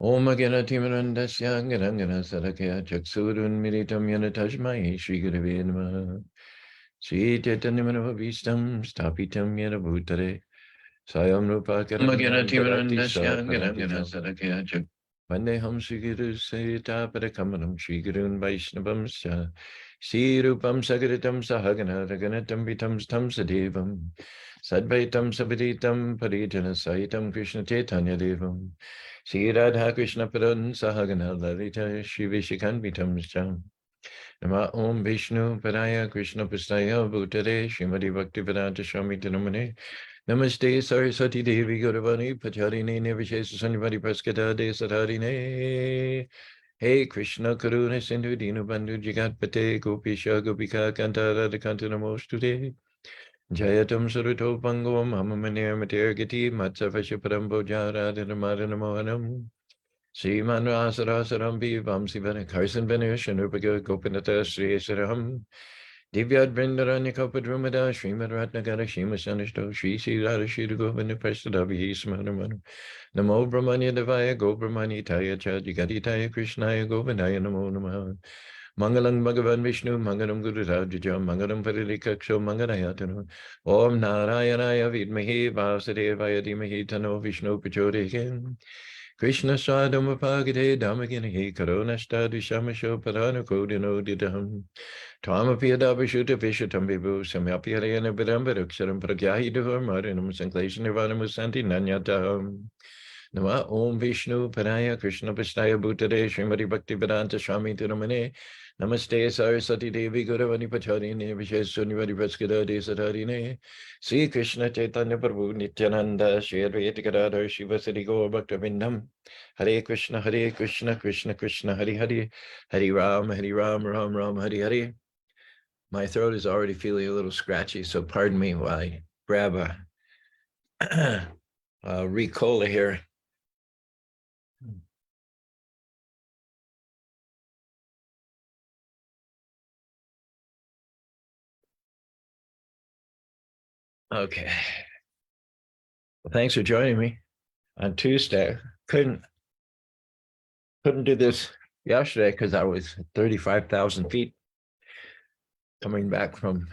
Om Agana Timarandasya Garangana Sarakya Chaksurun Miritam Yana Tajmai Shri Gurave Namaha Shri Chaitanyamana Vistam Stapitam Yana Bhutare Sayam Rupa Magana Timarandasya Garangana Sarakya Chak Vandeham Shri Guru Sayita Parakamanam Shri Gurun Vaishnavam Sha Shri Rupam Sagaritam Sahagana Raganatam Vitam Stam Sadevam Sadvaitam Sabaditam Parijana Saitam Krishna Chaitanya Devam Shri Radha Krishna Padan Sahagana Lalita Shri Vishikanvitam Jam Nama Om Vishnu Padaya Krishna Pastaya Bhutare Srimati Bhakti Vedanta Swami Dhanamane Namaste Saraswati Devi Gauravani Pacharine Nirvishesa Sanyavadi Praskata Desatarine Hey Krishna Karuna Sindhu Dinu Bandhu Jagatpate Gopisha Gopika Kanta Radha Kanta Namostude Jayatam Suruto Pangavam Hamamanir Matirgati Matsavasha Parambo Jaradana Madana Mohanam Sriman Rasarasaram Vivam Sivana Karsan Venesh and Upaga Gopinata Sri Saram Divyad Brindaranya Kapadrumada Srimad Ratnagara Shima Sanishto Sri Sri Radha Shri Govinda Prasadavi Smanamanu Namo Brahmanya Devaya Go Brahmani Taya Chajigati Taya Krishnaya Govindaya Namo Namaha Mangalam Bhagavan Vishnu Mangalam Guru Rajaja Mangalam Parilikaksho Mangalayatano Om Narayanaya Vidmahi Vasudevaya Dhimahi Tano Vishnu Prachodayam Krishna Swadhamapagate Dhammaginahi Karonashta Dishamasho Padana Kodino Didaham Twamapiyadabhishuta Vishutam Vibhu Samyapyarayana Vidambaruksharam Pragyahi Duvarmarinam Sanklesha Nirvanam Santi Nanyataham Nama Om Vishnu Padaya Krishna Pastaya Bhutare Srimati Bhakti Vedanta Swami Tirumane Namaste Saraswati Devi Guravani Pacharine Vishesunivari Praskada Desatarine Sri Krishna Chaitanya Prabhu Nityananda Shri Advaita Gadadhar Shiva Sri Gaur Bhaktivinoda Hare Krishna Krishna Krishna Hare Hare Hare Ram Ram Ram Hare Hare. My throat is already feeling a little scratchy, so pardon me while I grab a Ricola here. Okay. Well, thanks for joining me on Tuesday. Couldn't do this yesterday because I was 35,000 feet coming back from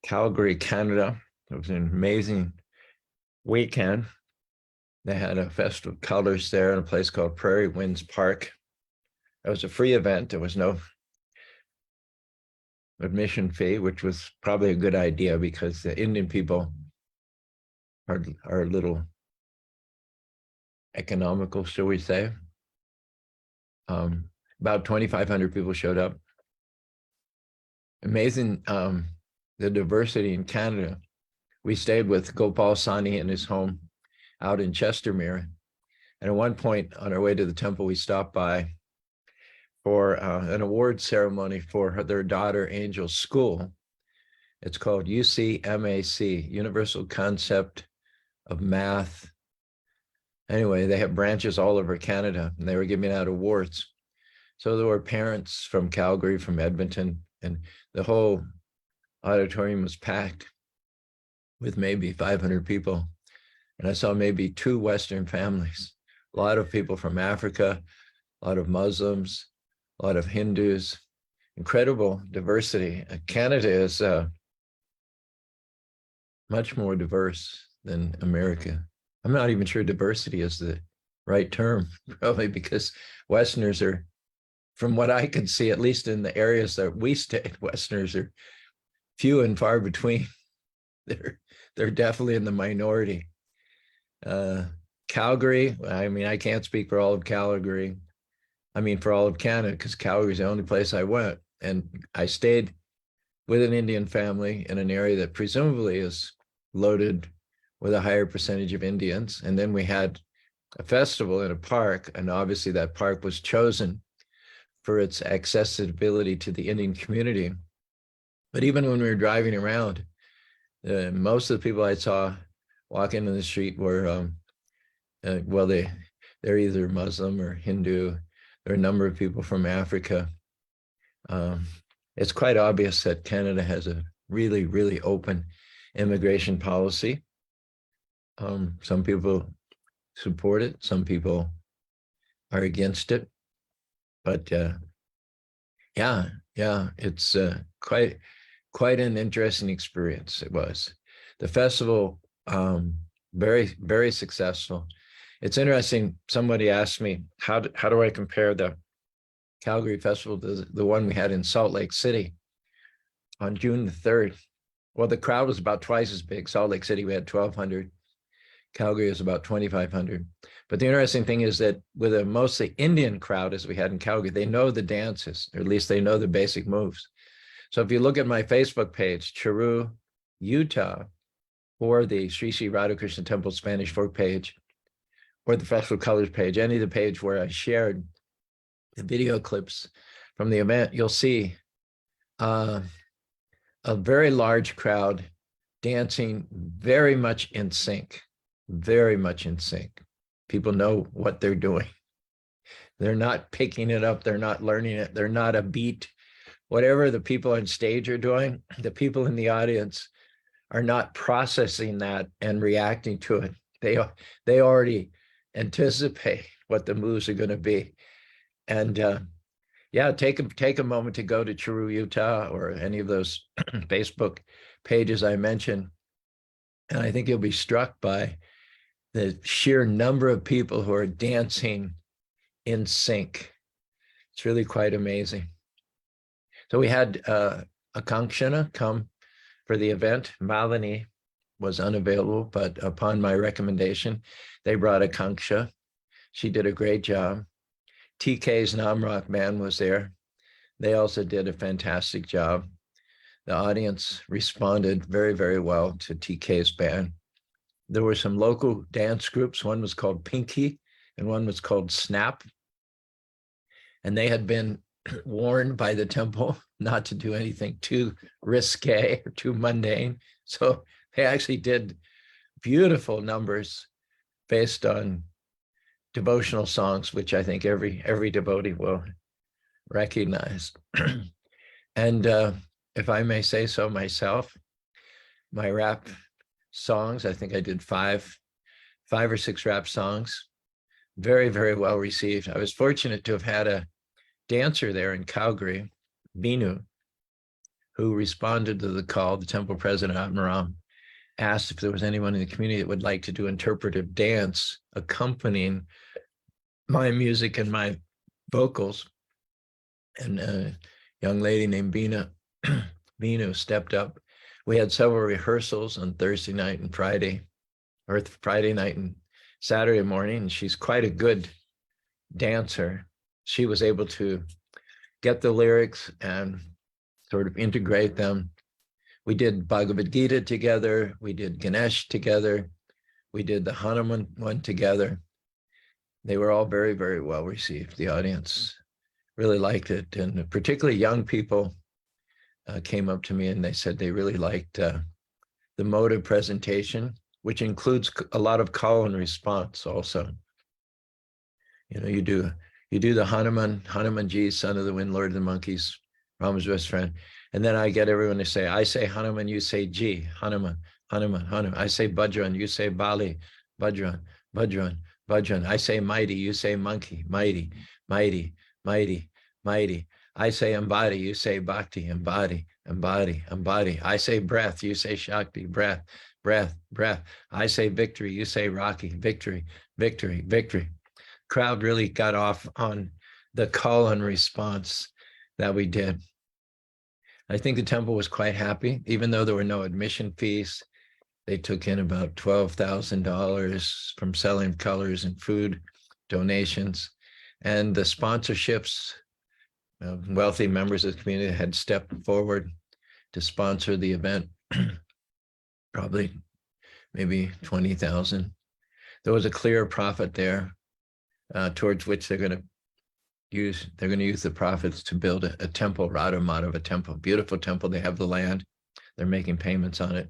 Calgary, Canada. It was an amazing weekend. They had a festival of colors there in a place called Prairie Winds Park. It was a free event. There was no admission fee, which was probably a good idea because the Indian people are a little economical, shall we say. About 2,500 people showed up. Amazing, the diversity in Canada. We stayed with Gopal Sani in his home out in Chestermere. And at one point on our way to the temple, we stopped by for an award ceremony for their daughter Angel's school. It's called UCMAC, Universal Concept of Math. Anyway, they have branches all over Canada, and they were giving out awards. So there were parents from Calgary, from Edmonton, and the whole auditorium was packed with maybe 500 people. And I saw maybe 2 Western families, a lot of people from Africa, a lot of Muslims, a lot of Hindus, incredible diversity. Canada is much more diverse than America. I'm not even sure diversity is the right term, probably because Westerners are, from what I can see, at least in the areas that we stayed, Westerners are few and far between. They're definitely in the minority. Calgary, I mean, I can't speak for all of Calgary. I mean, for all of Canada, because Calgary is the only place I went. And I stayed with an Indian family in an area that presumably is loaded with a higher percentage of Indians. And then we had a festival in a park, and obviously that park was chosen for its accessibility to the Indian community. But even when we were driving around, most of the people I saw walking in the street were, well, they're either Muslim or Hindu. There are a number of people from Africa. It's quite obvious that Canada has a really, really open immigration policy. Some people support it. Some people are against it. But yeah, it's quite an interesting experience. It was. The festival, very, very successful. It's interesting. Somebody asked me, how do I compare the Calgary Festival to the one we had in Salt Lake City on June the 3rd? Well, the crowd was about twice as big. Salt Lake City, we had 1,200. Calgary is about 2,500. But the interesting thing is that with a mostly Indian crowd, as we had in Calgary, they know the dances, or at least they know the basic moves. So if you look at my Facebook page, Caru, Utah, or the Sri Sri Radhakrishna Temple Spanish folk page, or the Festival Colors page, any of the page where I shared the video clips from the event, you'll see a very large crowd dancing very much in sync, very much in sync. People know what they're doing. They're not picking it up. They're not learning it. They're not a beat. Whatever the people on stage are doing, the people in the audience are not processing that and reacting to it. They already anticipate what the moves are going to be. And yeah, take a moment to go to Caru, Utah, or any of those Facebook pages I mentioned. And I think you'll be struck by the sheer number of people who are dancing in sync. It's really quite amazing. So we had Akankshana come for the event. Malini was unavailable, but upon my recommendation, they brought Akanksha. She did a great job. TK's Namrock Band was there. They also did a fantastic job. The audience responded very, very well to TK's band. There were some local dance groups. One was called Pinky and one was called Snap. And they had been warned by the temple not to do anything too risque or too mundane. So they actually did beautiful numbers based on devotional songs, which I think every devotee will recognize. And if I may say so myself, my rap songs, I think I did five or six rap songs, very, very well received. I was fortunate to have had a dancer there in Calgary, Binu, who responded to the call. The temple president, Atmaram, asked if there was anyone in the community that would like to do interpretive dance accompanying my music and my vocals. And a young lady named Binu stepped up. We had several rehearsals on Thursday night and Friday, or Friday night and Saturday morning. And she's quite a good dancer. She was able to get the lyrics and sort of integrate them. We did Bhagavad Gita together. We did Ganesh together. We did the Hanuman one together. They were all very, very well received. The audience really liked it. And particularly young people came up to me and they said they really liked the mode of presentation, which includes a lot of call and response also. You know, you do the Hanumanji, son of the wind, lord of the monkeys, Rama's best friend. And then I get everyone to say, I say Hanuman, you say Ji, Hanuman, Hanuman, Hanuman. I say Bajran, you say Bali, Bajran, Bajran, Bajran. I say mighty, you say monkey, mighty, mighty, mighty, mighty. I say embody, you say bhakti, embody, embody, embody. I say breath, you say shakti, breath, breath, breath. I say victory, you say Rocky, victory, victory, victory. Crowd really got off on the call and response that we did. I think the temple was quite happy, even though there were no admission fees. They took in about $12,000 from selling colors and food donations. And the sponsorships, wealthy members of the community had stepped forward to sponsor the event, probably maybe 20,000. There was a clear profit there towards which they're going to use the profits to build a temple, Radha Madhava temple, beautiful temple. They have the land. They're making payments on it.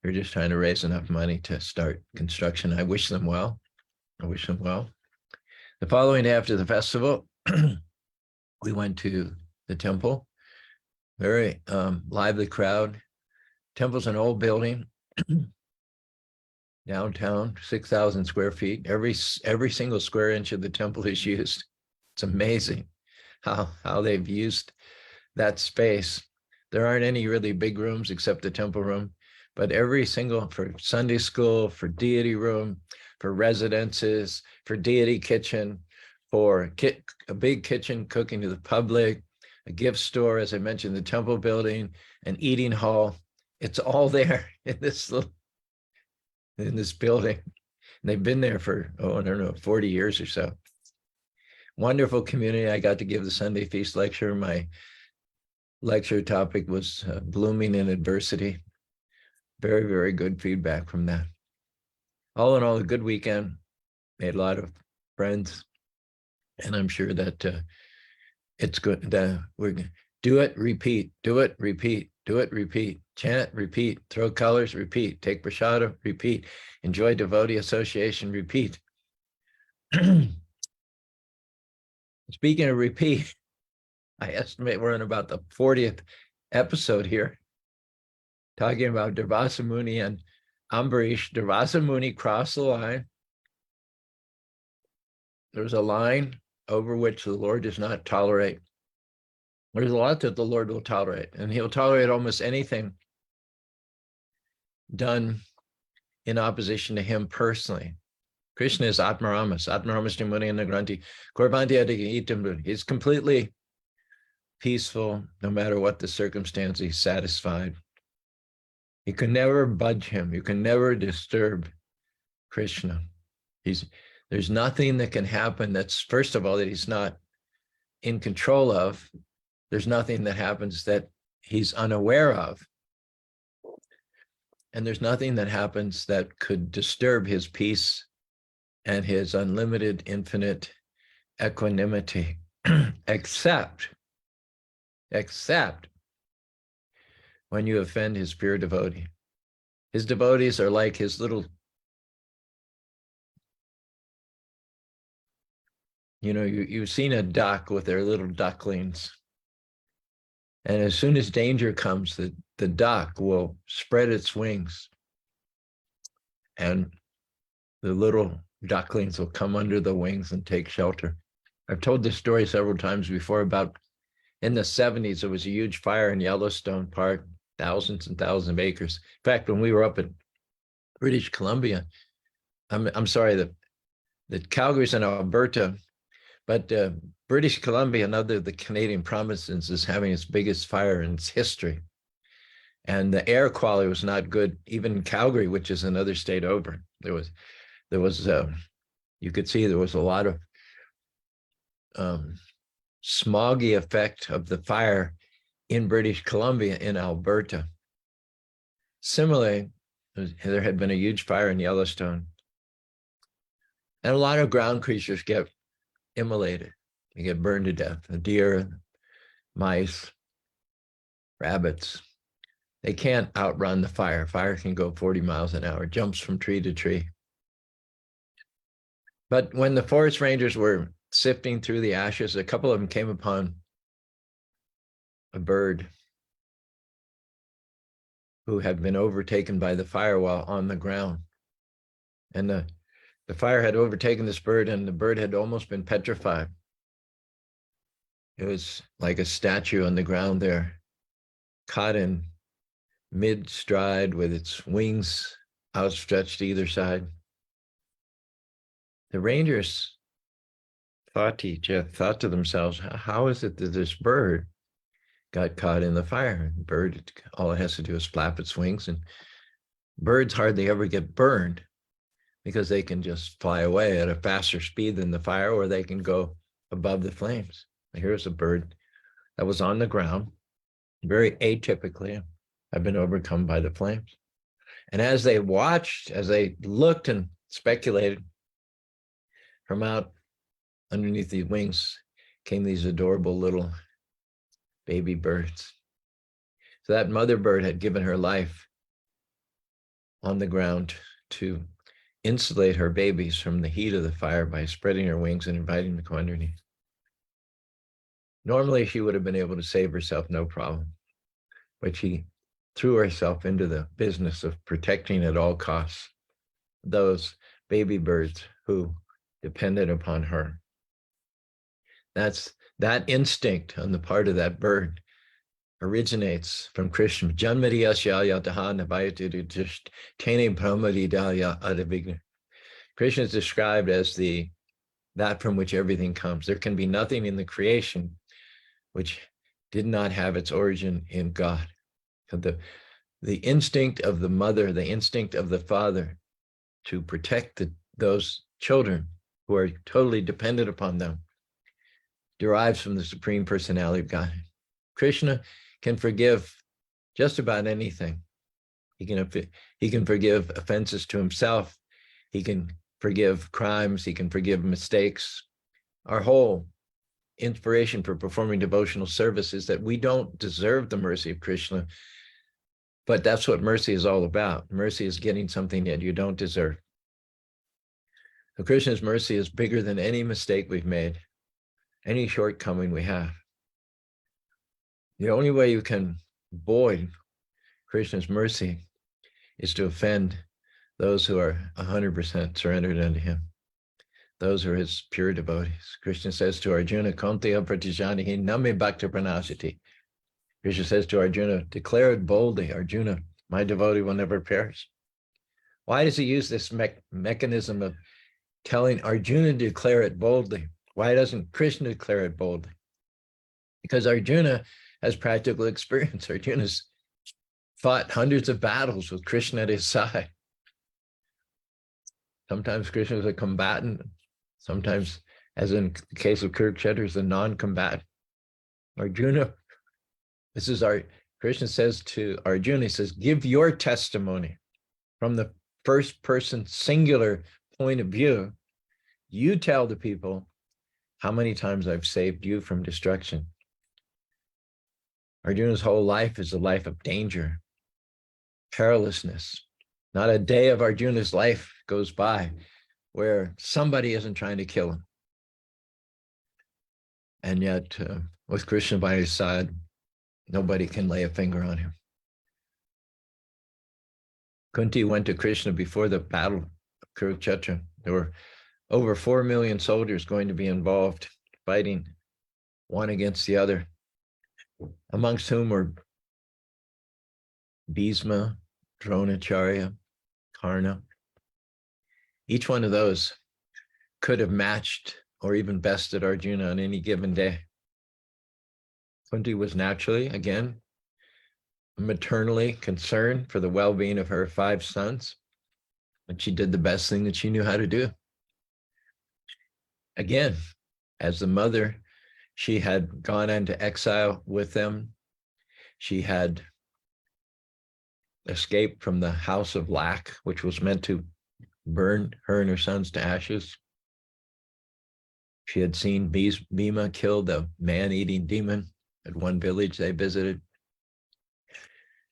They're just trying to raise enough money to start construction. I wish them well. I wish them well. The following day after the festival, we went to the temple. Very lively crowd. Temple's an old building. downtown, 6,000 square feet. Every single square inch of the temple is used. It's amazing how they've used that space. There aren't any really big rooms except the temple room, but every single, for Sunday school, for deity room, for residences, for deity kitchen, for a big kitchen cooking to the public, a gift store, as I mentioned, the temple building, an eating hall. It's all there in this building. And they've been there for, I don't know, 40 years or so. Wonderful community. I got to give the Sunday Feast lecture. My lecture topic was blooming in adversity. Very, very good feedback from that. All in all, a good weekend. Made a lot of friends. And I'm sure that it's good. We're do it, repeat, do it, repeat, do it, repeat, chant, repeat, throw colors, repeat, take prasada, repeat, enjoy devotee association, repeat. Speaking of repeat, I estimate we're in about the 40th episode here, talking about Durvasa Muni and Ambarish. Durvasa Muni crossed the line. There's a line over which the Lord does not tolerate. There's a lot that the Lord will tolerate, and he'll tolerate almost anything done in opposition to him personally. Krishna is Atmaramas, Atmaramas Muni and Nagranti, Korbanti Adigitam. He's completely peaceful, no matter what the circumstance. He's satisfied. You can never budge him. You can never disturb Krishna. There's nothing that can happen that's, first of all, that he's not in control of. There's nothing that happens that he's unaware of. And there's nothing that happens that could disturb his peace and his unlimited, infinite equanimity, except when you offend his pure devotee. His devotees are like his little, you've seen a duck with their little ducklings. And as soon as danger comes, the duck will spread its wings and the little ducklings will come under the wings and take shelter. I've told this story several times before about in the 70s, there was a huge fire in Yellowstone Park, thousands and thousands of acres. In fact, when we were up in British Columbia, I'm sorry, the Calgary's in Alberta, but British Columbia, another of the Canadian provinces, is having its biggest fire in its history. And the air quality was not good, even in Calgary, which is another state over. There was you could see there was a lot of smoggy effect of the fire in British Columbia, in Alberta. Similarly, there had been a huge fire in Yellowstone. And a lot of ground creatures get immolated. They get burned to death. The deer, mice, rabbits. They can't outrun the fire. Fire can go 40 miles an hour, jumps from tree to tree. But when the forest rangers were sifting through the ashes, a couple of them came upon a bird who had been overtaken by the fire while on the ground. And the fire had overtaken this bird, and the bird had almost been petrified. It was like a statue on the ground there, caught in mid-stride with its wings outstretched to either side. The rangers thought to themselves, how is it that this bird got caught in the fire? The bird, all it has to do is flap its wings, and birds hardly ever get burned because they can just fly away at a faster speed than the fire, or they can go above the flames. Here's a bird that was on the ground, very atypically, had been overcome by the flames. And as they watched, as they looked and speculated, from out underneath the wings came these adorable little baby birds. So that mother bird had given her life on the ground to insulate her babies from the heat of the fire by spreading her wings and inviting them to come underneath. Normally, she would have been able to save herself, no problem. But she threw herself into the business of protecting at all costs those baby birds who depended upon her. That instinct on the part of that bird originates from Krishna. Krishna is described as that from which everything comes. There can be nothing in the creation which did not have its origin in God. The instinct of the mother, the instinct of the father to protect those children who are totally dependent upon them derives from the Supreme Personality of God. Krishna can forgive just about anything. He can forgive offenses to himself. He can forgive crimes. He can forgive mistakes. Our whole inspiration for performing devotional service is that we don't deserve the mercy of Krishna, but that's what mercy is all about. Mercy is getting something that you don't deserve. So Krishna's mercy is bigger than any mistake we've made, any shortcoming we have. The only way you can avoid Krishna's mercy is to offend those who are 100% surrendered unto him. Those are his pure devotees. Krishna says to Arjuna, Kaunteya pratijanihi name bhakta pranasati. Krishna says to Arjuna, declare it boldly, Arjuna, my devotee will never perish. Why does he use this mechanism of telling Arjuna to declare it boldly? Why doesn't Krishna declare it boldly? Because Arjuna has practical experience. Arjuna's fought hundreds of battles with Krishna at his side. Sometimes Krishna is a combatant. Sometimes, as in the case of Kurukshetra, is a non-combatant. Arjuna, Krishna says to Arjuna, he says, give your testimony from the first person singular point of view. You tell the people how many times I've saved you from destruction. Arjuna's whole life is a life of danger, perilousness. Not a day of Arjuna's life goes by where somebody isn't trying to kill him. And yet, with Krishna by his side, nobody can lay a finger on him. Kunti went to Krishna before the battle of Kurukshetra. There were over 4 million soldiers going to be involved, fighting one against the other, amongst whom were Bhisma, Dronacharya, Karna. Each one of those could have matched or even bested Arjuna on any given day. Kunti was naturally, again, maternally concerned for the well-being of her 5 sons, and she did the best thing that she knew how to do. Again, as the mother, she had gone into exile with them. She had escaped from the house of lack, which was meant to burn her and her sons to ashes. She had seen Bhima kill the man-eating demon at one village they visited.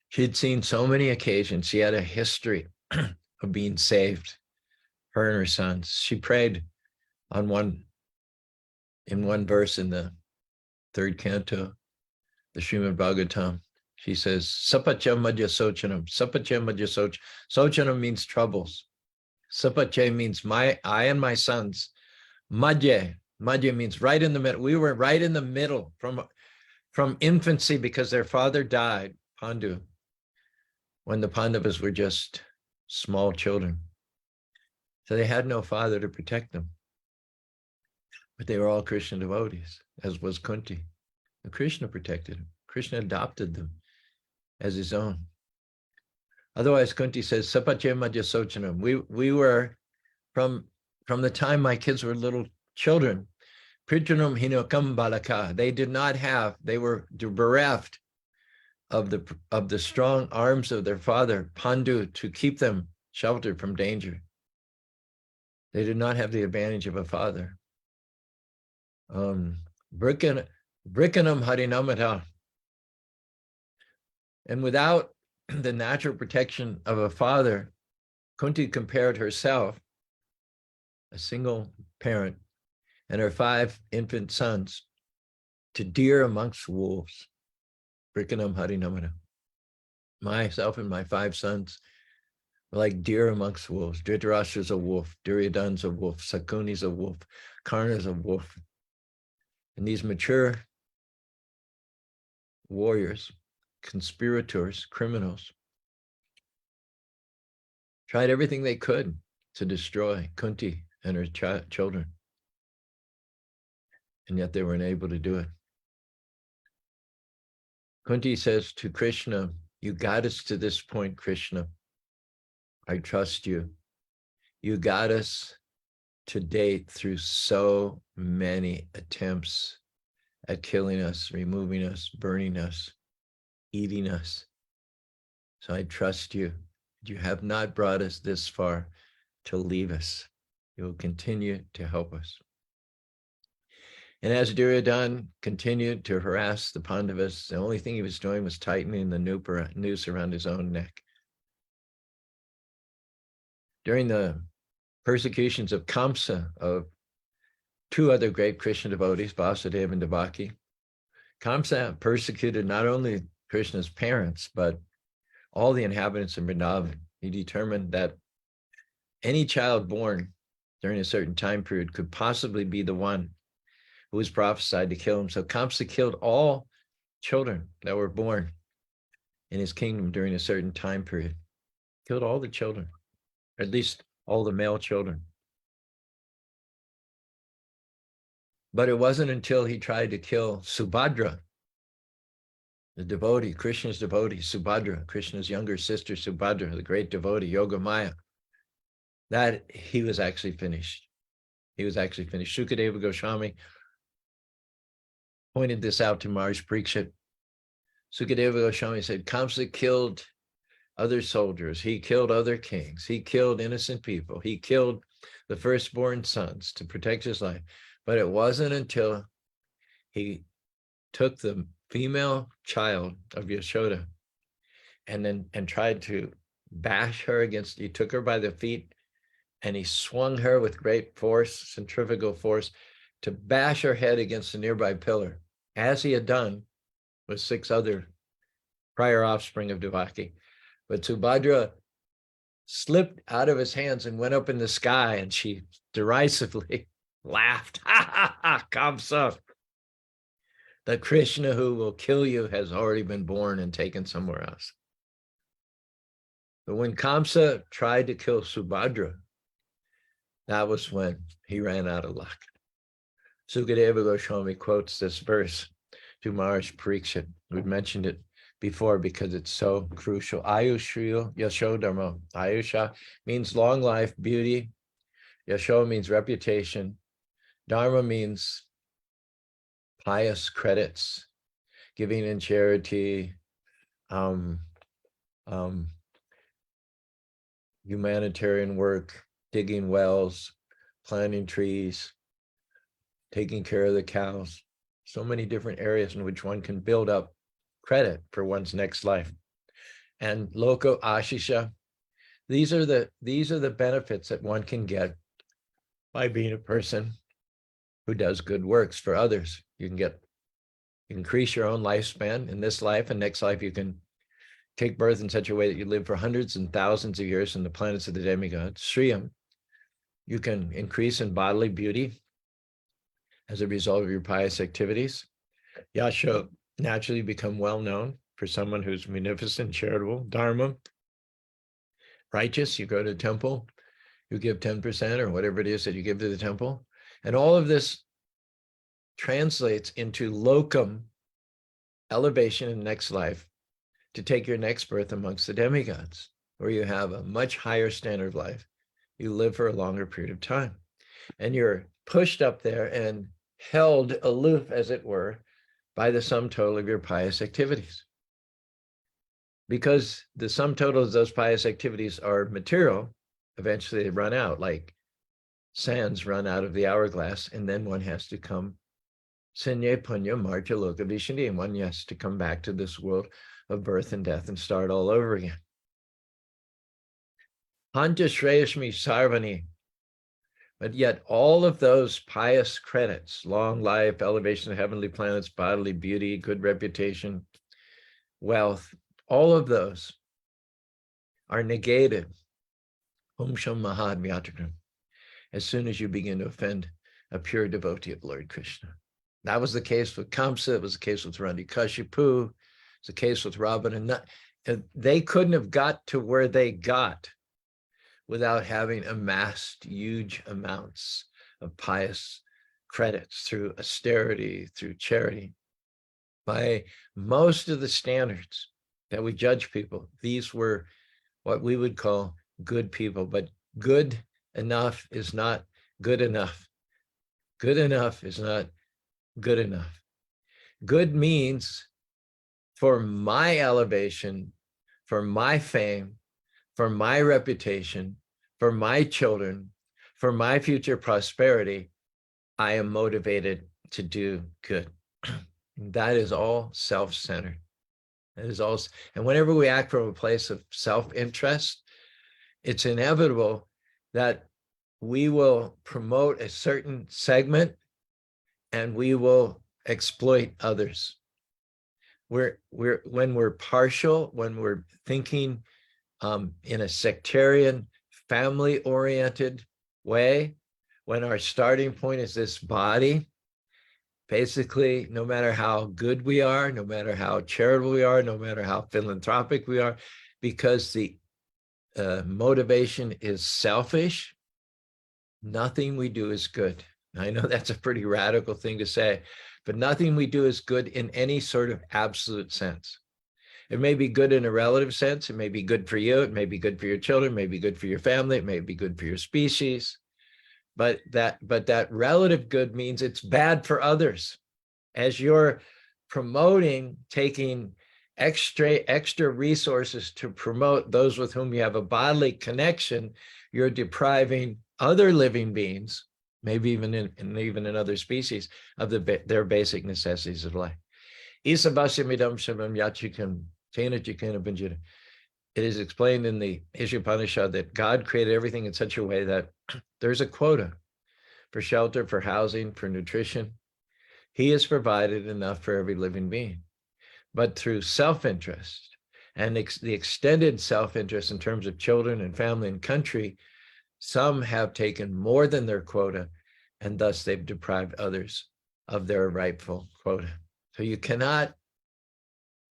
She had seen so many occasions. She had a history of being saved, her and her sons. She prayed in one verse in the 3rd canto, the Srimad Bhagavatam. She says, Sapacha madhya sochanam. Sapacha madhya soch. Sochanam means troubles. Sapacha means I and my sons. Madhya means right in the middle. We were right in the middle from infancy, because their father died, Pandu, when the Pandavas were just small children. So they had no father to protect them. But they were all Krishna devotees, as was Kunti. And Krishna protected them. Krishna adopted them as his own. Otherwise, Kunti says, Sapache madhya sochanam. We were, from the time my kids were little children, Pritranam hinokam balaka. They were bereft of the strong arms of their father, Pandu, to keep them sheltered from danger. They did not have the advantage of a father. Brikanam harinamata. And without the natural protection of a father, Kunti compared herself, a single parent, and her 5 infant sons to deer amongst wolves. Brikanam harinamata. Myself and my 5 sons like deer amongst wolves. Dhritarashtra's a wolf, Duryodhana's a wolf, Sakuni's a wolf, Karna's a wolf. And these mature warriors, conspirators, criminals, tried everything they could to destroy Kunti and her children. And yet they weren't able to do it. Kunti says to Krishna, you got us to this point, Krishna. I trust you. You got us to date through so many attempts at killing us, removing us, burning us, eating us. So I trust you. You have not brought us this far to leave us. You will continue to help us. And as Duryodhana continued to harass the Pandavas, the only thing he was doing was tightening the noose around his own neck. During the persecutions of Kamsa, of two other great Krishna devotees, Vasudeva and Devaki, Kamsa persecuted not only Krishna's parents, but all the inhabitants of Vrindavan. He determined that any child born during a certain time period could possibly be the one who was prophesied to kill him. So Kamsa killed all children that were born in his kingdom during a certain time period. Killed all the children, or at least all the male children. But it wasn't until he tried to kill Subhadra, the devotee, Krishna's devotee, Subhadra, Krishna's younger sister, Subhadra, the great devotee, Yogamaya, that he was actually finished. He was actually finished. Sukadeva Goswami pointed this out to Maharaj Parikshit. Sukadeva Goswami said, Kamsa killed other soldiers. He killed other kings. He killed innocent people. He killed the firstborn sons to protect his life. But it wasn't until he took the female child of Yashoda and tried to bash her against, he took her by the feet and he swung her with great force, centrifugal force, to bash her head against a nearby pillar, as he had done with 6 other prior offspring of Devaki. But Subhadra slipped out of his hands and went up in the sky, and she derisively laughed. Ha ha ha, Kamsa. The Krishna who will kill you has already been born and taken somewhere else. But when Kamsa tried to kill Subhadra, that was when he ran out of luck. Sukadeva Goswami quotes this verse to Maharaj Parikshit. We've mentioned it before because it's so crucial. Ayushriyo Yashodharma. Ayusha means long life, beauty. Yasho means reputation. Dharma means pious credits, giving in charity, humanitarian work, digging wells, planting trees, taking care of the cows. So many different areas in which one can build up credit for one's next life. And Loko Ashisha, these are the benefits that one can get by being a person who does good works for others. You can increase your own lifespan in this life, and next life you can take birth in such a way that you live for hundreds and thousands of years in the planets of the demigods. Shriyam, you can increase in bodily beauty as a result of your pious activities. Yasho, naturally become well known for someone who's munificent, charitable. Dharma, righteous, you go to the temple, you give 10% or whatever it is that you give to the temple. And all of this translates into lokam, elevation in the next life, to take your next birth amongst the demigods, where you have a much higher standard of life. You live for a longer period of time. And you're pushed up there and held aloof, as it were, by the sum total of your pious activities. Because the sum total of those pious activities are material, eventually they run out, like sands run out of the hourglass, and then one has to come, Senye Punya Marja Loka Vishandi, and one has to come back to this world of birth and death and start all over again. Hanta Shreyashmi Sarvani. But yet all of those pious credits, long life, elevation of heavenly planets, bodily beauty, good reputation, wealth, all of those are negated Om Sham Mahad Vyatakram. As soon as you begin to offend a pure devotee of Lord Krishna. That was the case with Kamsa. It was the case with Hiranyakashipu. It's the case with Ravana. They couldn't have got to where they got without having amassed huge amounts of pious credits through austerity, through charity. By most of the standards that we judge people, these were what we would call good people, but good enough is not good enough. Good enough is not good enough. Good means for my elevation, for my fame, for my reputation, for my children, for my future prosperity, I am motivated to do good. That is all self-centered. That is all. And whenever we act from a place of self-interest, it's inevitable that we will promote a certain segment and we will exploit others. When we're partial, when we're thinking in a sectarian, family-oriented way, when our starting point is this body, basically, no matter how good we are, no matter how charitable we are, no matter how philanthropic we are, because the motivation is selfish, nothing we do is good. I know that's a pretty radical thing to say, but nothing we do is good in any sort of absolute sense. It may be good in a relative sense. It may be good for you. It may be good for your children. It may be good for your family. It may be good for your species. But that relative good means it's bad for others. As you're promoting, taking extra resources to promote those with whom you have a bodily connection, you're depriving other living beings, maybe even in other species, of their basic necessities of life. It is explained in the Ishopanishad that God created everything in such a way that there's a quota for shelter, for housing, for nutrition. He has provided enough for every living being. But through self-interest and the extended self-interest in terms of children and family and country, some have taken more than their quota, and thus they've deprived others of their rightful quota. So you cannot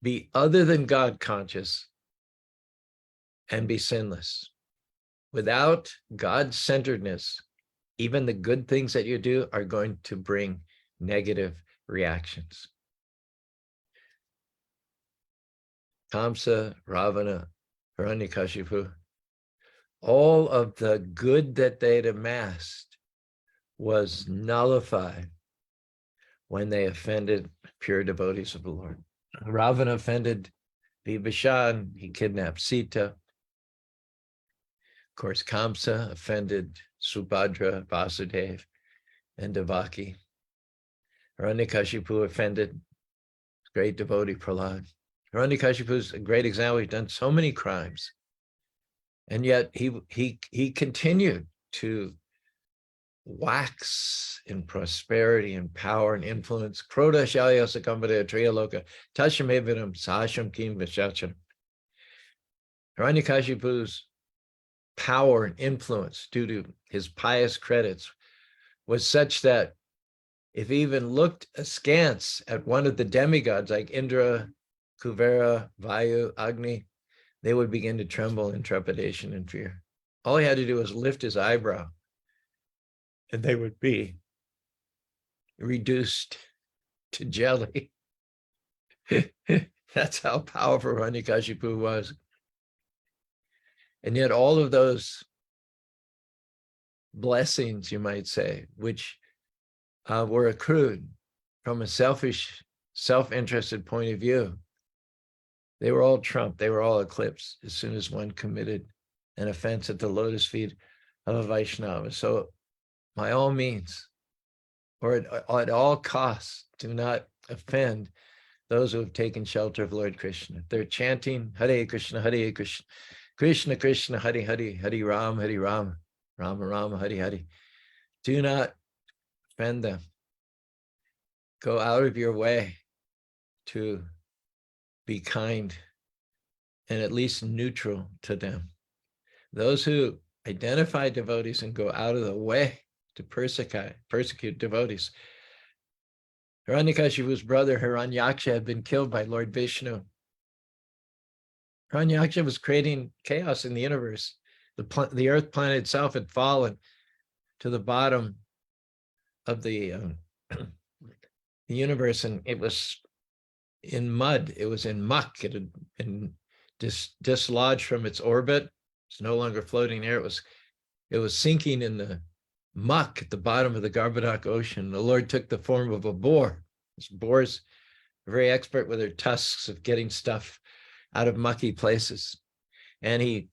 be other than God conscious and be sinless. Without God-centeredness, even the good things that you do are going to bring negative reactions. Kamsa, Ravana, Hiranyakashipu, all of the good that they'd amassed was nullified when they offended pure devotees of the Lord. Ravana offended Vibhishan, he kidnapped Sita. Of course, Kamsa offended Subhadra, Vasudeva, and Devaki. Hiranyakashipu offended great devotee Prahlad. Hiranyakashipu is a great example. He's done so many crimes, and yet he continued to wax in prosperity and power and influence. Kroda shalya sakambade triyaloka tashamevidam sasham kim vishacham. Hiranyakashipu's power and influence due to his pious credits was such that if he even looked askance at one of the demigods like Indra, Kuvera, Vayu, Agni, they would begin to tremble in trepidation and fear. All he had to do was lift his eyebrow and they would be reduced to jelly. That's how powerful Hiranyakashipu was. And yet all of those blessings, you might say, which were accrued from a selfish, self-interested point of view, they were all trumped, they were all eclipsed as soon as one committed an offense at the lotus feet of a Vaishnava. So by all means, or at all costs, do not offend those who have taken shelter of Lord Krishna. They're chanting Hare Krishna, Krishna Krishna, Hare Hare, Hare Rama, Rama Rama, Hare Hare. Do not offend them. Go out of your way to be kind and at least neutral to them. Those who identify devotees and go out of the way to persecute devotees. Hiranyakashipu's brother Hiranyaksha had been killed by Lord Vishnu. Hiranyaksha was creating chaos in the universe. The earth planet itself had fallen to the bottom of the universe, and it was in mud. It was in muck. It had been dislodged from its orbit. It's no longer floating there. It was sinking in the muck at the bottom of the Garbhodak Ocean. The Lord took the form of a boar. This boars are very expert with their tusks of getting stuff out of mucky places. And he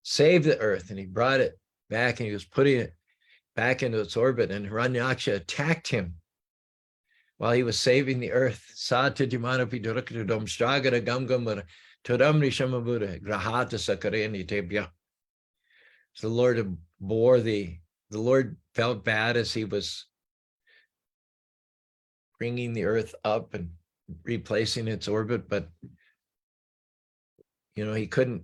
saved the earth and he brought it back and he was putting it back into its orbit. And Hiranyaksha attacked him while he was saving the earth. So the Lord bore the Lord felt bad as he was bringing the earth up and replacing its orbit, but he couldn't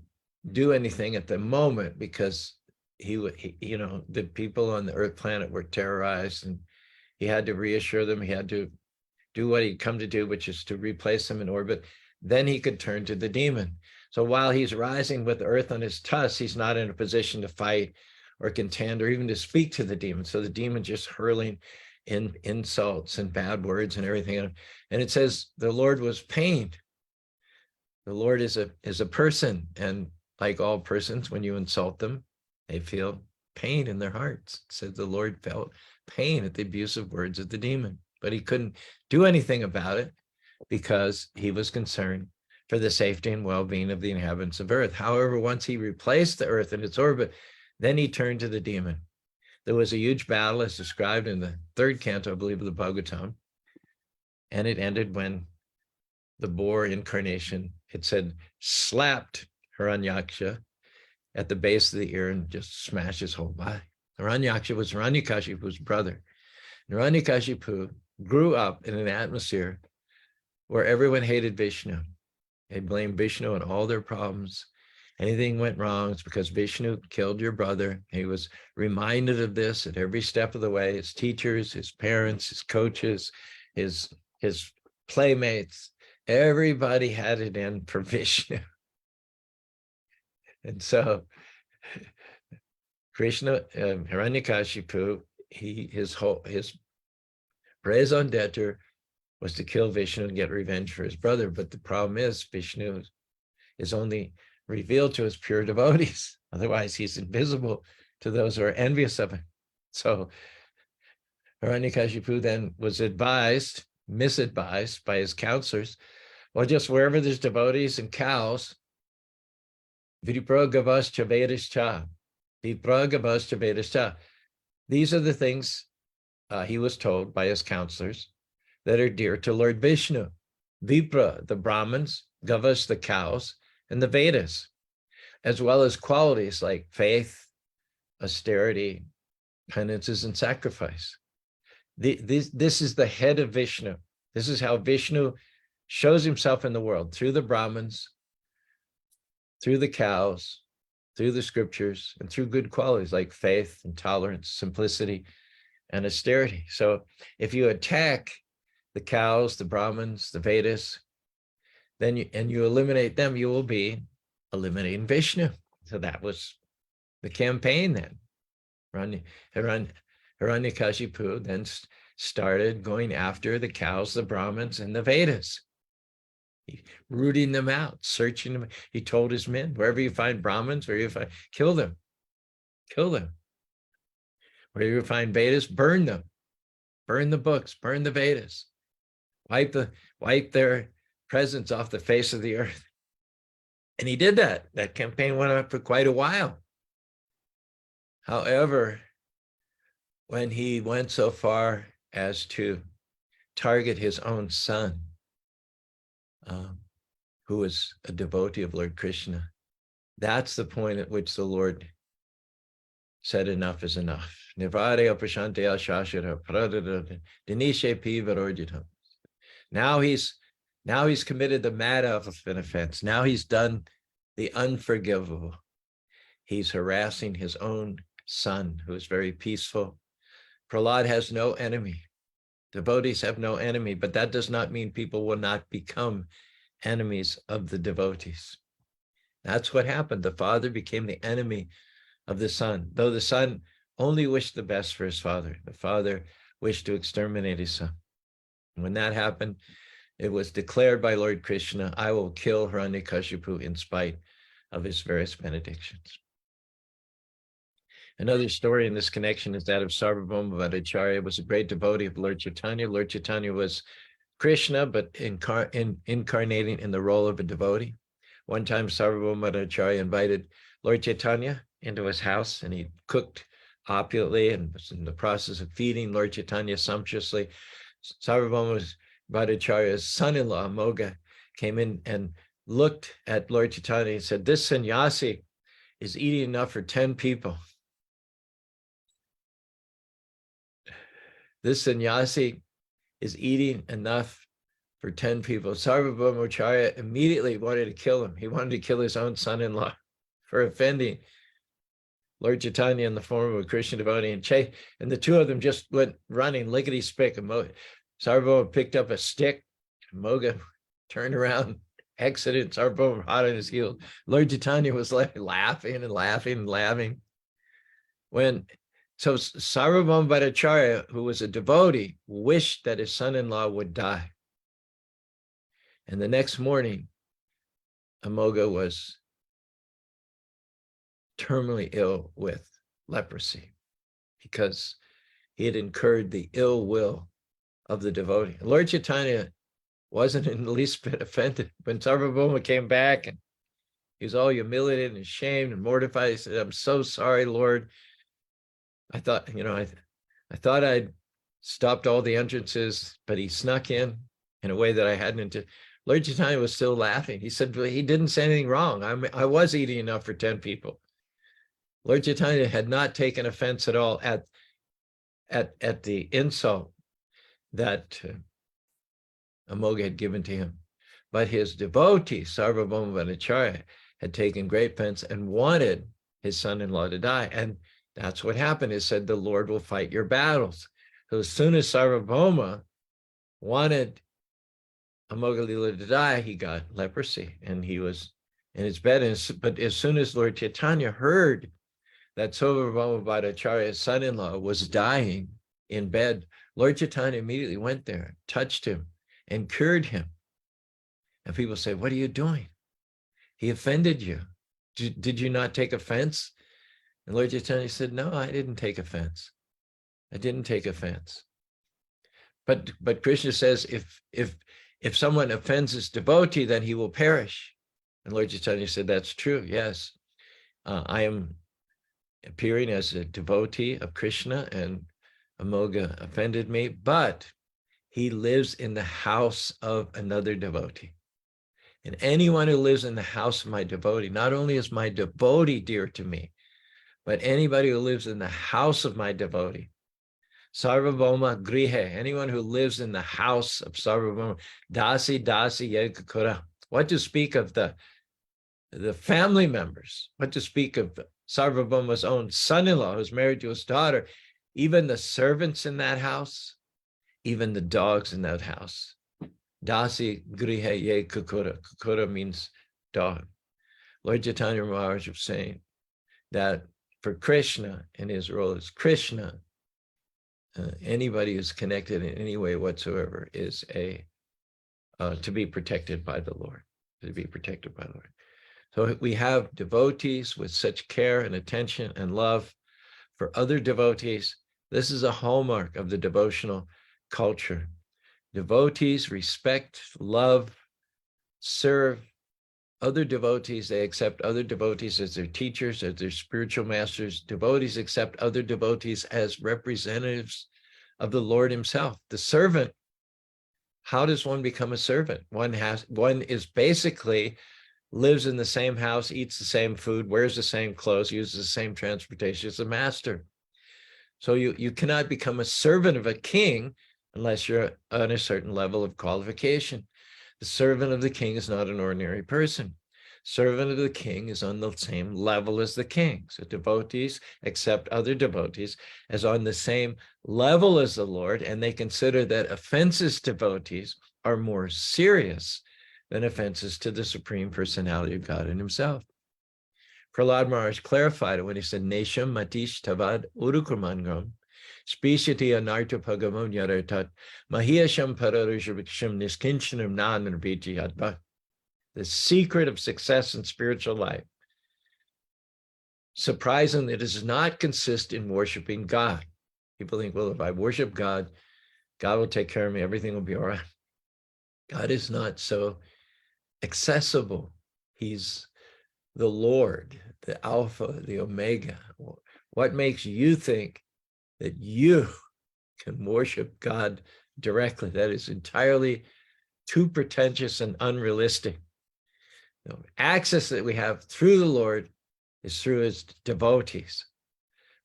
do anything at the moment because the people on the earth planet were terrorized, and he had to reassure them. He had to do what he'd come to do, which is to replace them in orbit. Then he could turn to the demon. So while he's rising with the earth on his tusks, he's not in a position to fight or contend or even to speak to the demon. So the demon just hurling in insults and bad words and everything. And it says the Lord was pained. The Lord is a person, and like all persons, when you insult them, they feel pain in their hearts. It says the Lord felt pain at the abusive words of the demon, but he couldn't do anything about it because he was concerned for the safety and well-being of the inhabitants of earth. However, once he replaced the earth in its orbit, then he turned to the demon. There was a huge battle as described in the third canto, I believe, of the Bhagavatam, and it ended when the boar incarnation, it said, slapped Hiranyaksha at the base of the ear and just smashed his whole body. Hiranyaksha was Hiranyakashipu's brother. Hiranyakashipu grew up in an atmosphere where everyone hated Vishnu. They blamed Vishnu on all their problems. Anything went wrong, it's because Vishnu killed your brother. He was reminded of this at every step of the way. His teachers, his parents, his coaches, his playmates, everybody had it in for Vishnu. And so Krishna, Hiranyakashipu, his raison d'etre was to kill Vishnu and get revenge for his brother. But the problem is Vishnu is only revealed to his pure devotees. Otherwise, he's invisible to those who are envious of him. So Hiranyakashipu then was misadvised by his counselors. Well, just wherever there's devotees and cows, vipragavas chavedascha. Vipragavas chavedascha. These are the things he was told by his counselors that are dear to Lord Vishnu. Vipra, the Brahmins, Gavas, the cows, and the Vedas, as well as qualities like faith, austerity, penances, and sacrifice. This is the head of Vishnu. This is how Vishnu shows himself in the world, through the Brahmins, through the cows, through the scriptures, and through good qualities like faith and tolerance, simplicity, and austerity. So if you attack the cows, the Brahmins, the Vedas, then you eliminate them, you will be eliminating Vishnu. So that was the campaign then. Hiranyakashipu then started going after the cows, the Brahmins, and the Vedas, rooting them out, searching them. He told his men, wherever you find Brahmins, wherever you find, kill them. Wherever you find Vedas, burn them. Burn the books, burn the Vedas. Wipe their presence off the face of the earth. And he did that. That campaign went on for quite a while. However, when he went so far as to target his own son, who was a devotee of Lord Krishna, that's the point at which the Lord said enough is enough. Nivare prashanteya shashara pradada dinishe pivarorjitam. Now he's committed the mad elephant offense. Now he's done the unforgivable. he's harassing his own son, who is very peaceful. Prahlad has no enemy. Devotees have no enemy, but that does not mean people will not become enemies of the devotees. That's what happened. The father became the enemy of the son, though the son only wished the best for his father. The father wished to exterminate his son. When that happened, it was declared by Lord Krishna, I will kill Hiranyakashipu in spite of his various benedictions. Another story in this connection is that of Sarvabhauma Bhattacharya, was a great devotee of Lord Chaitanya. Lord Chaitanya was Krishna, but incarnating in the role of a devotee. One time, Sarvabhauma Bhattacharya invited Lord Chaitanya into his house, and he cooked opulently and was in the process of feeding Lord Chaitanya sumptuously. Sarvabhauma Bhattacharya's son-in-law, Moga, came in and looked at Lord Chaitanya and said, this sannyasi is eating enough for 10 people. This sannyasi is eating enough for 10 people. Sarvabhauma Acharya immediately wanted to kill him. He wanted to kill his own son-in-law for offending Lord Chaitanya in the form of a Krishna devotee. And the two of them just went running, lickety-split. Sarvabhauma picked up a stick. Moga turned around, exited. Sarvabhauma hot on his heels. Lord Chaitanya was laughing and laughing and laughing. So Sarvabhauma Bhattacharya, who was a devotee, wished that his son-in-law would die. And the next morning, Amoga was terminally ill with leprosy because he had incurred the ill will of the devotee. Lord Chaitanya wasn't in the least bit offended. When Sarvabhauma came back and he was all humiliated and ashamed and mortified, he said, I'm so sorry, Lord. I thought, I thought I'd stopped all the entrances, but he snuck in a way that I hadn't. Lord Chaitanya was still laughing. He said, well, he didn't say anything wrong. I was eating enough for 10 people. Lord Chaitanya had not taken offense at all at the insult that Amoga had given to him. But his devotee, Sarvabhauma Bhattacharya, had taken great offense and wanted his son-in-law to die. And that's what happened. It said, the Lord will fight your battles. So as soon as Sarvabhauma wanted Amogalila to die, he got leprosy and he was in his bed. But as soon as Lord Chaitanya heard that Sarvabhauma Bhattacharya's son-in-law was dying in bed, Lord Chaitanya immediately went there, touched him, and cured him. And people say, what are you doing? He offended you. Did you not take offense? And Lord Chaitanya said, no, I didn't take offense. I didn't take offense. But Krishna says, if someone offends his devotee, then he will perish. And Lord Chaitanya said, that's true. Yes, I am appearing as a devotee of Krishna, and Amoga offended me, but he lives in the house of another devotee. And anyone who lives in the house of my devotee, not only is my devotee dear to me, but anybody who lives in the house of my devotee, Sarvabhauma Grihe, anyone who lives in the house of Sarvabhauma, Dasi Yegakura. What to speak of the family members? What to speak of Sarvabhauma's own son-in-law who's married to his daughter? Even the servants in that house, even the dogs in that house. Dasi Grihe Ye Kukura. Kukura means dog. Lord Chaitanya Maharaj was saying that for Krishna, in his role as Krishna, anybody who's connected in any way whatsoever is to be protected by the Lord, to be protected by the Lord. So we have devotees with such care and attention and love for other devotees. This is a hallmark of the devotional culture. Devotees respect, love, serve other devotees. They accept other devotees as their teachers, as their spiritual masters. Devotees accept other devotees as representatives of the Lord himself. The servant, how does one become a servant? One is basically lives in the same house, eats the same food, wears the same clothes, uses the same transportation as the master. So you cannot become a servant of a king unless you're on a certain level of qualification. The servant of the king is not an ordinary person. servant of the king is on the same level as the king. So devotees accept other devotees as on the same level as the Lord, and they consider that offenses to devotees are more serious than offenses to the Supreme Personality of God in himself. Prahlad Maharah clarified it when he said, Nesham matish tavad urukurmangam, speciati anarthapagamon yarartat, mahiyasham pararushabiksham niskinchanam nanarbhijiyadva. The secret of success in spiritual life, surprisingly, it does not consist in worshiping God. People think, well, if I worship God, God will take care of me, everything will be all right. God is not so accessible. He's the Lord, the Alpha, the Omega. What makes you think that you can worship God directly? That is entirely too pretentious and unrealistic. The access that we have through the Lord is through his devotees.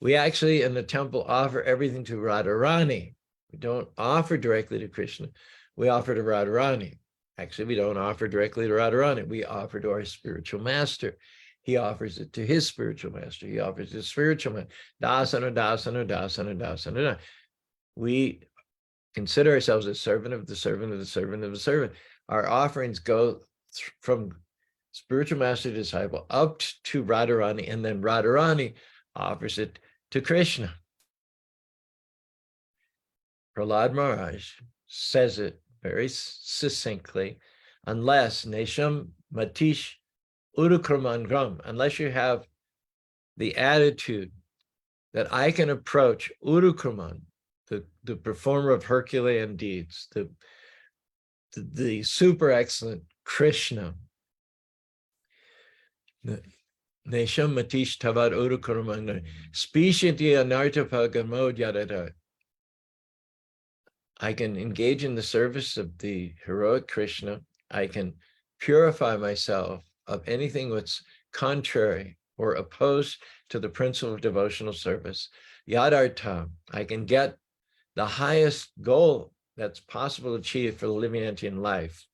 We actually in the temple offer everything to Radharani. We don't offer directly to Krishna. We offer to Radharani. Actually, we don't offer directly to Radharani. We offer to our spiritual master. He offers it to his spiritual master. He offers his spiritual master. Dasana, dasana, dasana, dasana. We consider ourselves a servant of the servant of the servant of the servant. Our offerings go from spiritual master to disciple up to Radharani, and then Radharani offers it to Krishna. Prahlad Maharah says it very succinctly, unless Nesham Matish Urukramangram, unless you have the attitude that I can approach Urukraman, the performer of Herculean deeds, the super excellent Krishna. Nesham Matish Tavad Urukraman, Spishiti Anarthapagamod Yadada. I can engage in the service of the heroic Krishna. I can purify myself of anything that's contrary or opposed to the principle of devotional service. Yadartha, I can get the highest goal that's possible to achieve for the living entity in life,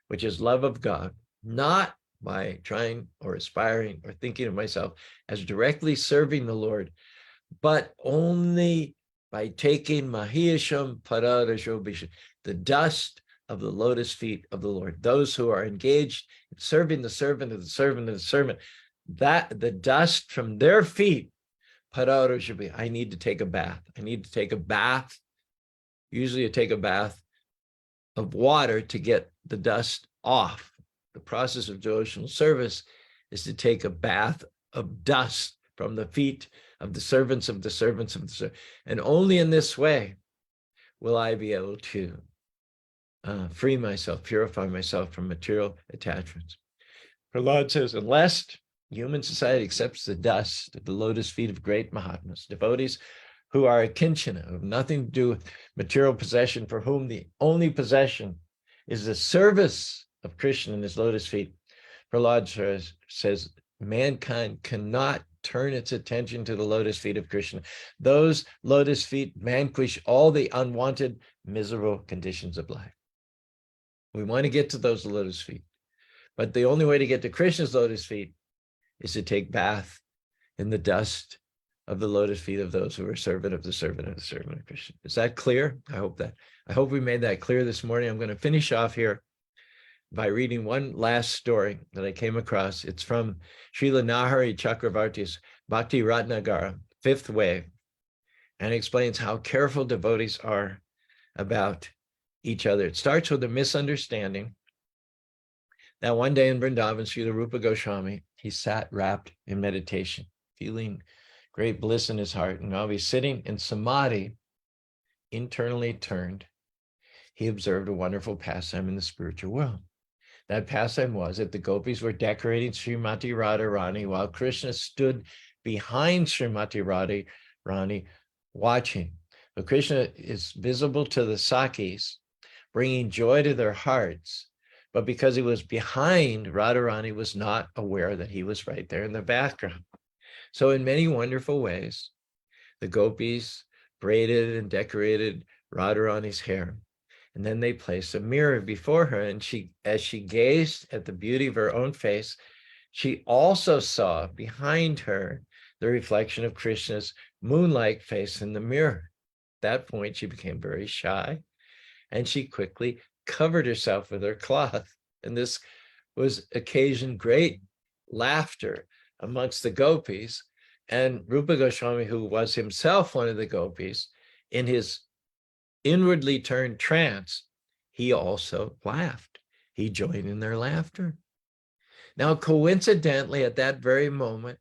which is love of God, not by trying or aspiring or thinking of myself as directly serving the Lord, but only by taking mahiyasham paradashobisham, the dust of the lotus feet of the Lord. Those who are engaged in serving the servant of the servant of the servant, that the dust from their feet, paradashobisham, I need to take a bath. I need to take a bath. Usually you take a bath of water to get the dust off. The process of devotional service is to take a bath of dust from the feet of the servants of the servants of the servants. And only in this way will I be able to free myself, purify myself from material attachments. Prahlad says, unless human society accepts the dust of the lotus feet of great mahatmas, devotees who are a kinchana, who have nothing to do with material possession, for whom the only possession is the service of Krishna and his lotus feet, Prahlad says, mankind cannot turn its attention to the lotus feet of Krishna. Those lotus feet vanquish all the unwanted, miserable conditions of life. We want to get to those lotus feet, but the only way to get to Krishna's lotus feet is to take bath in the dust of the lotus feet of those who are servant of the servant of the servant of Krishna. Is that clear? I hope we made that clear this morning. I'm going to finish off here by reading one last story that I came across. It's from Srila Nahari Chakravarti's Bhakti Ratnagara, Fifth Wave, and explains how careful devotees are about each other. It starts with a misunderstanding that one day in Vrindavan, Srila Rupa Goswami, he sat wrapped in meditation, feeling great bliss in his heart. And while he's sitting in samadhi, internally turned, he observed a wonderful pastime in the spiritual world. That pastime was that the gopis were decorating Srimati Radharani while Krishna stood behind Srimati Radharani watching. But Krishna is visible to the Sakis, bringing joy to their hearts. But because he was behind, Radharani was not aware that he was right there in the background. So in many wonderful ways, the gopis braided and decorated Radharani's hair. And then they placed a mirror before her, and as she gazed at the beauty of her own face, She also saw behind her the reflection of Krishna's moon-like face in the mirror. At that point, she became very shy, and she quickly covered herself with her cloth. And this was occasioned great laughter amongst the gopis. And Rupa Goswami, who was himself one of the gopis, in his inwardly turned trance, he also laughed. He joined in their laughter. Now, coincidentally, at that very moment,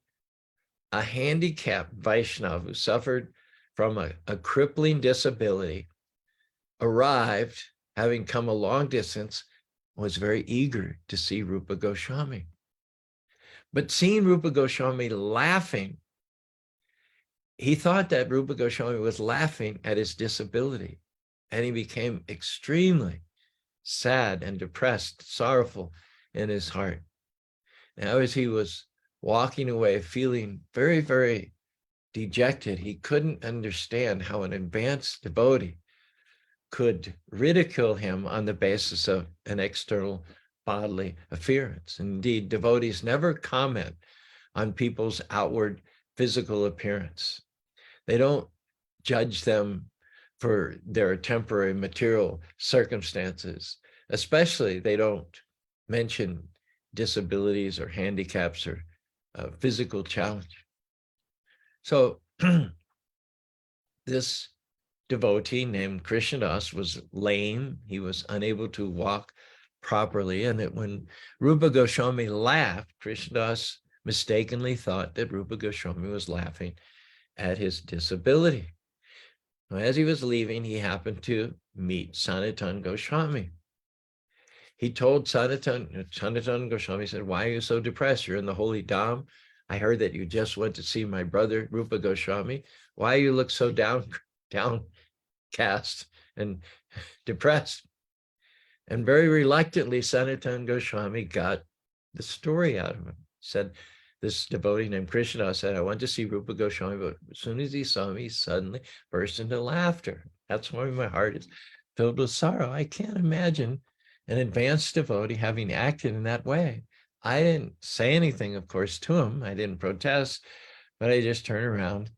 a handicapped Vaishnava who suffered from a crippling disability arrived, having come a long distance, was very eager to see Rupa Goswami. But seeing Rupa Goswami laughing, he thought that Rupa Goswami was laughing at his disability, and he became extremely sad and depressed, sorrowful in his heart. Now, as he was walking away, feeling very, very dejected, he couldn't understand how an advanced devotee could ridicule him on the basis of an external bodily appearance. Indeed, devotees never comment on people's outward physical appearance. They don't judge them for their temporary material circumstances. Especially, they don't mention disabilities or handicaps or physical challenge. So this devotee named Krishnadas was lame. He was unable to walk properly. And that when Rupa Goswami laughed, Krishnadas mistakenly thought that Rupa Goswami was laughing at his disability. As he was leaving, he happened to meet Sanatan Goswami. He told Sanatan Goswami, said, "Why are you so depressed? You're in the holy Dham. I heard that you just went to see my brother, Rupa Goswami. Why you look so downcast and depressed?" And very reluctantly, Sanatan Goswami got the story out of him. Said, this devotee named Krishna said, "I went to see Rupa Goswami, but as soon as he saw me, he suddenly burst into laughter. That's why my heart is filled with sorrow." I can't imagine an advanced devotee having acted in that way. I didn't say anything, of course, to him. I didn't protest, but I just turned around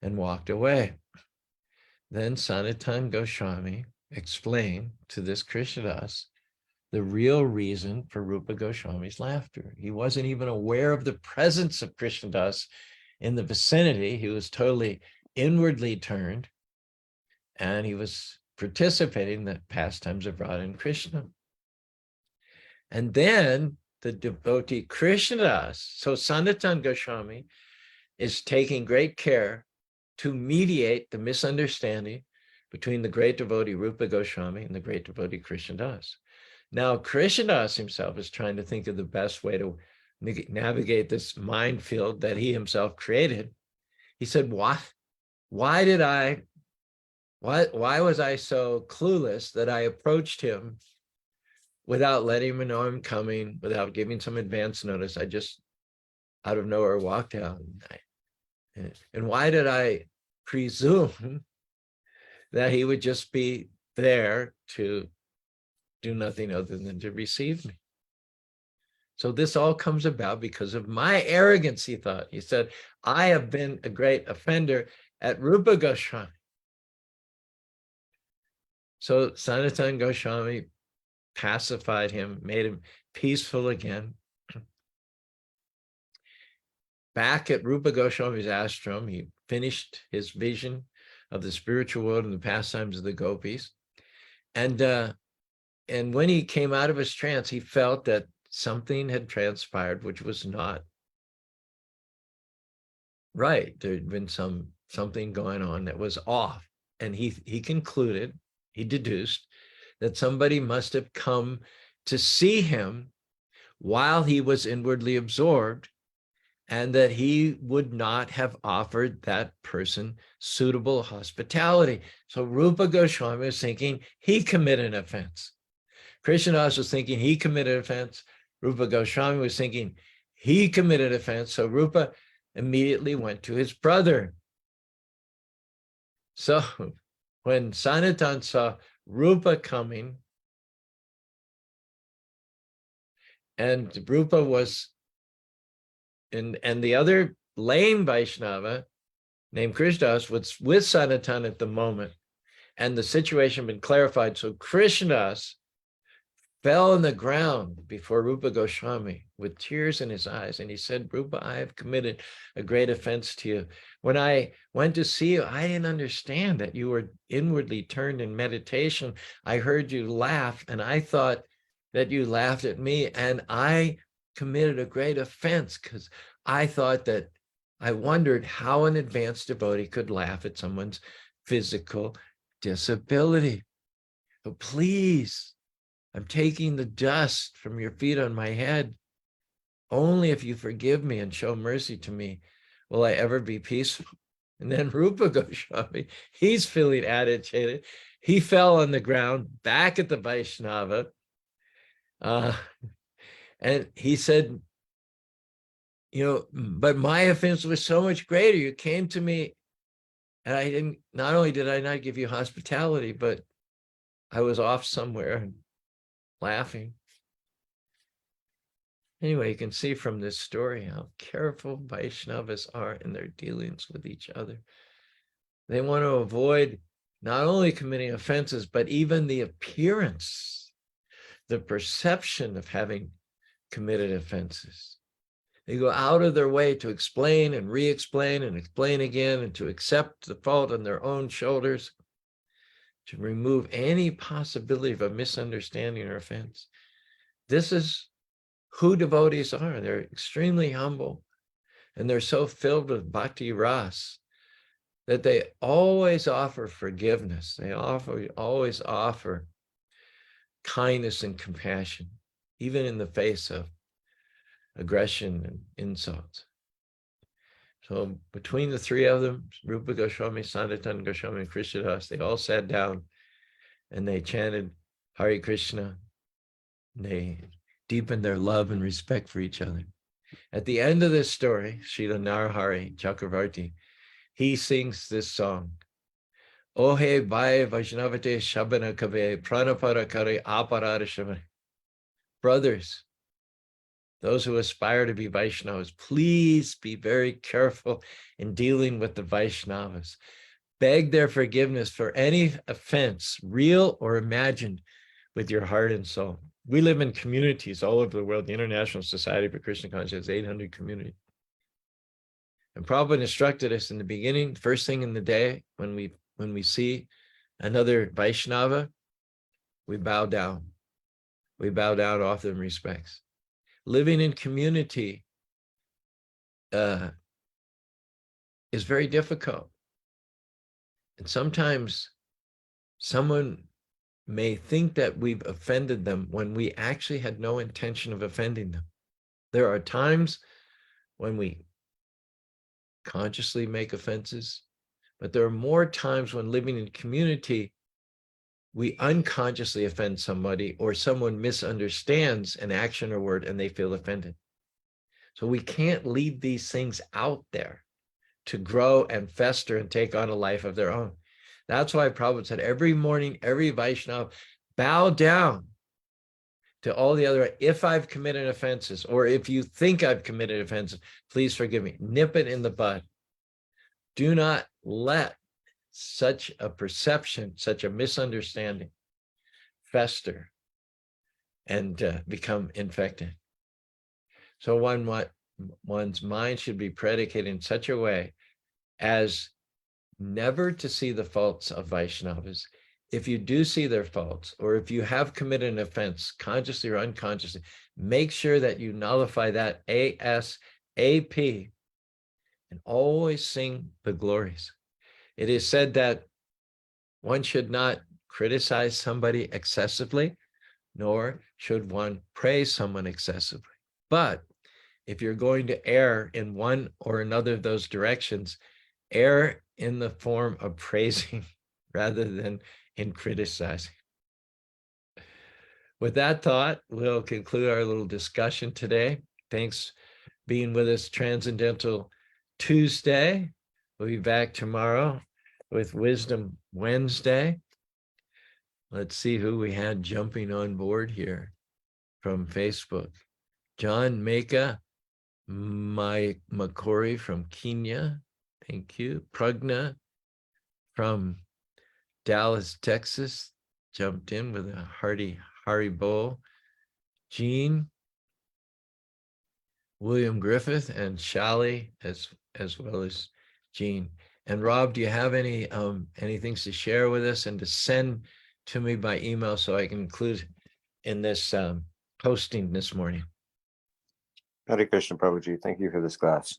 and walked away. Then Sanatan Goswami explained to this Krishnadas the real reason for Rupa Goswami's laughter. He wasn't even aware of the presence of Krishnadas in the vicinity. He was totally inwardly turned, and he was participating in the pastimes of Radha and Krishna. And then the devotee Krishnadas, so Sanatan Goswami is taking great care to mediate the misunderstanding between the great devotee Rupa Goswami and the great devotee Krishnadas. Now, Krishnadas himself is trying to think of the best way to navigate this minefield that he himself created. He said, why was I so clueless that I approached him without letting him know I'm coming, without giving some advance notice? I just out of nowhere walked out. And why did I presume that he would just be there to do nothing other than to receive me? So this all comes about because of my arrogance, he thought. He said, I have been a great offender at Rupa Goswami. So Sanatan Goswami pacified him, made him peaceful again. Back at Rupa Goswami's ashram, he finished his vision of the spiritual world and the pastimes of the gopis. And when he came out of his trance, he felt that something had transpired which was not right. There had been something going on that was off. And he concluded, he deduced, that somebody must have come to see him while he was inwardly absorbed, and that he would not have offered that person suitable hospitality. So Rupa Goswami was thinking he committed an offense. Krishnadas was thinking he committed an offense. Rupa Goswami was thinking he committed an offense. So Rupa immediately went to his brother. So when Sanatan saw Rupa coming, and Rupa was and the other lame Vaishnava named Krishnas was with Sanatan at the moment, and the situation had been clarified. So Krishnas fell on the ground before Rupa Goswami with tears in his eyes. And he said, Rupa, I have committed a great offense to you. When I went to see you, I didn't understand that you were inwardly turned in meditation. I heard you laugh, and I thought that you laughed at me. And I committed a great offense because I thought that I wondered how an advanced devotee could laugh at someone's physical disability. So please, I'm taking the dust from your feet on my head. Only if you forgive me and show mercy to me will I ever be peaceful. And then Rupa Goswami, he's feeling agitated. He fell on the ground back at the Vaishnava. And he said, but my offense was so much greater. You came to me, and not only did I not give you hospitality, but I was off somewhere and laughing. Anyway, you can see from this story how careful Vaishnavas are in their dealings with each other. They want to avoid not only committing offenses, but even the appearance, the perception of having committed offenses. They go out of their way to explain and re-explain and explain again, and to accept the fault on their own shoulders, to remove any possibility of a misunderstanding or offense. This is who devotees are. They're extremely humble, and they're so filled with bhakti ras that they always offer forgiveness. They always offer kindness and compassion, even in the face of aggression and insults. So between the three of them, Rupa Goswami, Sanatan Goswami, and Krishnadas, they all sat down and they chanted Hare Krishna. They deepened their love and respect for each other. At the end of this story, Srila Narahari Chakravarti, he sings this song. Ohe Bhai Vaishnavate Shabana Kave Pranapara Kare Aparada Shabana. Brothers, those who aspire to be Vaishnavas, please be very careful in dealing with the Vaishnavas. Beg their forgiveness for any offense, real or imagined, with your heart and soul. We live in communities all over the world. The International Society for Krishna Consciousness has 800 communities. And Prabhupada instructed us in the beginning, first thing in the day, when we see another Vaishnava, we bow down. We bow down, offer them respects. Living in community is very difficult. And sometimes someone may think that we've offended them when we actually had no intention of offending them. There are times when we consciously make offenses, but there are more times when living in community, we unconsciously offend somebody, or someone misunderstands an action or word and they feel offended. So we can't leave these things out there to grow and fester and take on a life of their own. That's why Prabhupada said every morning, every Vaishnava, bow down to all the other, if I've committed offenses, or if you think I've committed offenses, please forgive me. Nip it in the bud. Do not let such a perception, such a misunderstanding fester and become infected. So one's mind should be predicated in such a way as never to see the faults of Vaishnavas. If you do see their faults, or if you have committed an offense, consciously or unconsciously, make sure that you nullify that ASAP and always sing the glories. It is said that one should not criticize somebody excessively, nor should one praise someone excessively. But if you're going to err in one or another of those directions, err in the form of praising rather than in criticizing. With that thought, we'll conclude our little discussion today. Thanks for being with us, Transcendental Tuesday. We'll be back tomorrow with Wisdom Wednesday. Let's see who we had jumping on board here from Facebook. John Maka Makori from Kenya. Thank you. Pragna from Dallas, Texas, jumped in with a hearty bowl. Jean, William Griffith, and Shali, as well as Jean. And Rob, do you have any things to share with us and to send to me by email so I can include in this posting this morning? Hare Krishna, Prabhuji. Thank you for this class.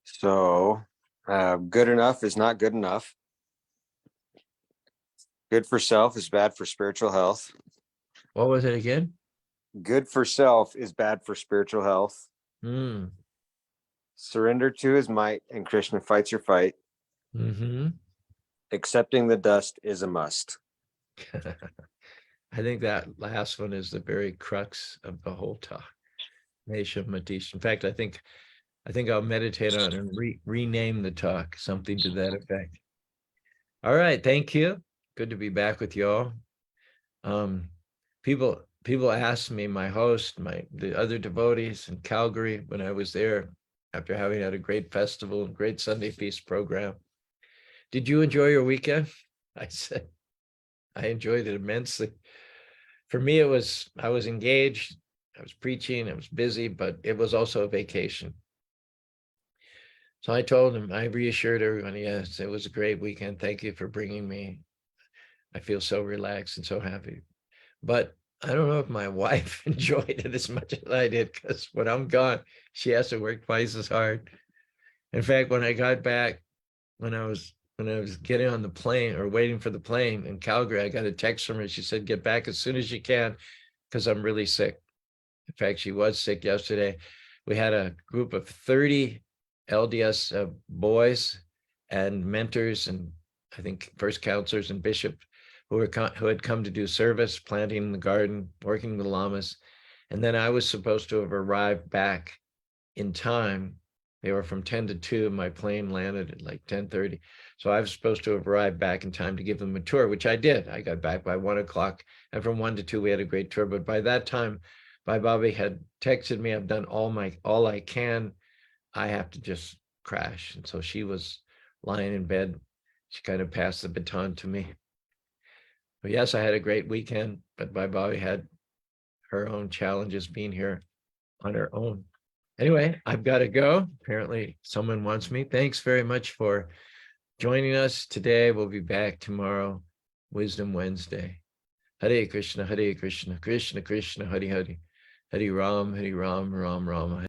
So, good enough is not good enough. Good for self is bad for spiritual health. What was it again? Good for self is bad for spiritual health. Surrender to his might, and Krishna fights your fight. Accepting the dust is a must. I think that last one is the very crux of the whole talk. Nesha Matish. In fact, I think I'll meditate on it and rename the talk, something to that effect. All right, thank you. Good to be back with y'all. People asked me, my host, the other devotees in Calgary when I was there, after having had a great festival and great Sunday feast program, did you enjoy your weekend? I said, I enjoyed it immensely. For me, I was engaged, I was preaching, I was busy, but it was also a vacation. So I told him, I reassured everyone, yes, it was a great weekend. Thank you for bringing me. I feel so relaxed and so happy. But I don't know if my wife enjoyed it as much as I did, because when I'm gone, she has to work twice as hard. In fact, when I got back, when I was getting on the plane or waiting for the plane in Calgary, I got a text from her. She said, get back as soon as you can, because I'm really sick. In fact, she was sick yesterday. We had a group of 30 LDS boys and mentors, and I think first counselors and bishops who had come to do service, planting the garden, working the lamas. And then I was supposed to have arrived back in time. They were from 10 to 2. My plane landed at like 10:30. So I was supposed to have arrived back in time to give them a tour, which I did. I got back by 1 o'clock. And from 1 to 2, we had a great tour. But by that time, Bhai Bobby had texted me, I've done all I can. I have to just crash. And so she was lying in bed. She kind of passed the baton to me. But yes, I had a great weekend, but Bhai Bobby had her own challenges being here on her own. Anyway, I've got to go. Apparently someone wants me. Thanks very much for joining us today. We'll be back tomorrow, Wisdom Wednesday. Hare Krishna, Krishna Krishna, Hare Hare. Hare Ram, Ram Ram.